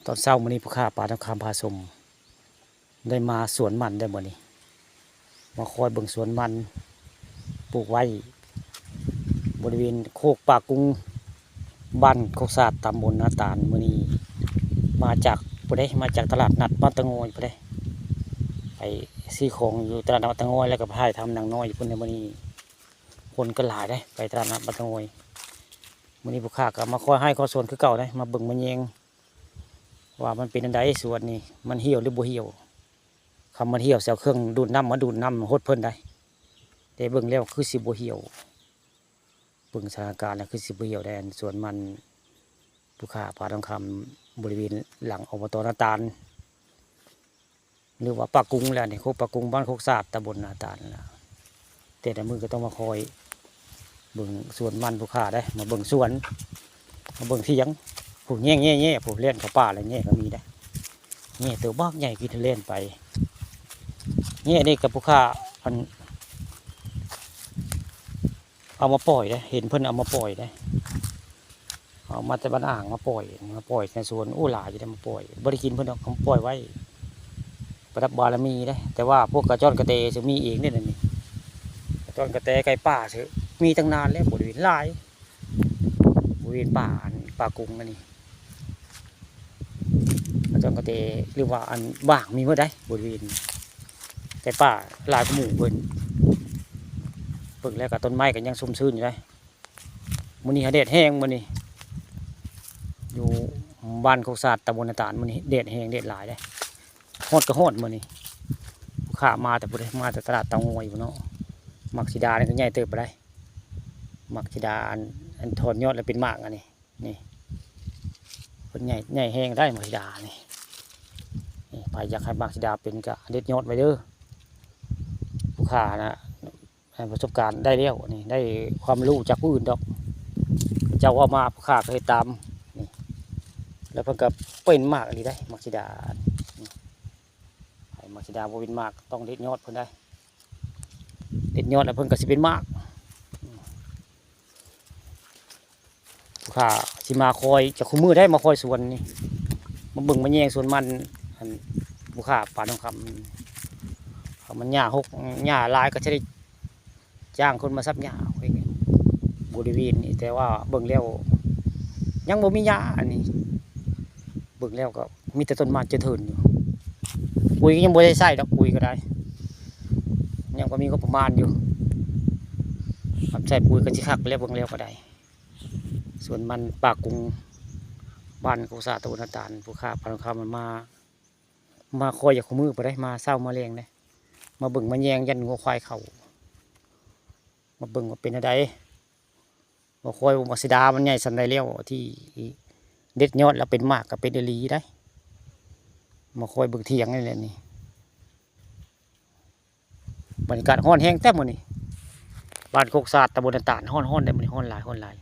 ตอนเช้ามื้อนี้ผู้ค้าปลาทองคำพาชมได้มาสวนมันได้มื้อนี้มาคอยเบิ่งสวนมันปลูกไว้บริเวณโคกปากกุ้งบ้านโคกสาดตำบลนาตาลมื้อนี้มาจากผู้ใดมาจากตลาดนัดบ้านตะโงยผู้ใดไปซื้อของอยู่ตลาดนัดบ้านตะโงยแล้วก็พายทำนางน้อยอยู่พุ่นในมื้อนี้คนก็หลายได้ไปตลาดนัดบ้านตะโงยมื้อนี้ผู้ค้าก็มาคอยให้ข้อสวนคือเก่าได้มาเบิ่งมาแยงว่ามันเป็นอันใดสวนนี่มันเหี่ยวหรือบ่เหี่ยวคำมันเหี่ยวเสียเครื่องดูดน้ำมาดูดน้ำหดเพิ่นได้แต่เบิ่งแล้วคือสิบ่เหี่ยวเบิ่งสถานการณ์แล้วคือสิบ่เหี่ยวได้สวนมันผู้ค้าปลาทองคำบริเวณหลังอบตนาตาลหรือว่าปากกุ้งแล้วนี่โคกปากกุ้งบ้านโคกสาดตำบลนาตาลนะแต่ละมือก็ต้องมาคอยเบิ่งสวนมันผู้ค้าได้มาเบิ่งสวนมาเบิ่งเถียงผู้แง่ผู้เล่นเขาป่าอะไรแง่ก็มีได้แง่ตัวบ้าใหญ่กินเล่นไปแง่นี่กับผู้ค้าอันเอามาปล่อยได้เห็นเพิ่นเอามาปล่อยได้เอามาแต่บ้านอ่างมาปล่อยในสวนอู้หลายจะได้มาปล่อยบริกินเพิ่นเอาปล่อยไว้ประดับบารมีได้แต่ว่าพวกกระจอนกระเตจะมีเองเนี่ยนี่กระจอนกระเตไก่ป่าเถอะมีตั้งนานแล้วบริเวณหลายบริเวณป่ากุ้งอันนี้กระจอนกระเตหรือว่าอันบ้างมีเมื่อใดบริเวณไก่ป่าหลายกระหมู่เพิ่นเพิ่งแล้วกับต้นไม้กันยังชุ่มชื้นอยู่ได้มื้อนี้แดดแห้งมื้อนี้อยู่บ้านโคกสาดตำบลนาตาลมื้อนี้แดดแห้งแดดหลายได้ฮอดก็ฮอดมื้อนี้ผู้ค้ามาแต่ผู้ใดมาแต่ตลาดเตางอยอยู่เนาะมักสิดานี่ก็ใหญ่เติบไปได้มักสิดาอันถอนยอดแล้วเป็นหมากอันนี้นี่เพิ่นใหญ่แห้งได้มักสิดานี่ไปอยากให้มักสิดาเป็นก็เด็ดยอดไว้เด้อผู้ค้านะประสบการณ์ได้แล้วนี่ได้ความรู้จากผู้อื่นดอกเจ้าว่ามาผู้ค้าเคยตามนี่แล้วเพิ่นก็เป็นมากอันนี้ได้มักสิดามักสิดาบ่เป็นมากต้องเด็ดยอดเพิ่นได้เด็ดยอดแล้วเพิ่นก็สิเป็นมากผู้ค้าสิมาคอยจะคุมมือได้มาคอยสวนนี่มาเบิ่งมาแยงสวนมันผู้ค้าปลาทองคำมันหญ้าหกหญ้าลายก็จะได้จ้างคนมาซับหญ้าบริเวณนี้แต่ว่าเบิ่งแล้วยังบ่มีหญ้าอันนี้เบิ่งแล้วก็มีแต่ต้นไม้เจริญอยู่ปุ๋ยก็ยังบ่ได้ใส่ดอกปุ๋ยก็ได้ยังก็มีก็ประมาณอยู่ใส่ปุ๋ยก็สิคักไปแล้วเบิ่งแล้วก็ได้ส่วนมันปากกุ้งบ้านโคกสาดตำบลนาตาลผู้ค้าปลาทองคำมันมาคอยอยากขมือไปได้มาเศร้ามาแรงได้มาเบิ่งมาแยงยันงัวควายเขามาเบิ่งว่าเป็นอะไรมาคอยมักสิดามันใหญ่สันไดเลี้ยวที่เด็ดยอดแล้วเป็นมากกับเป็นเดลีได้มาคอยเบิ่งเถียงนี่แหละนี่บรรยากาศห้อนแห้งแต้มหมดนี่บ้านโคกสาดตำบลนาตาลห้อนได้หมดนี่ห้อนหลาย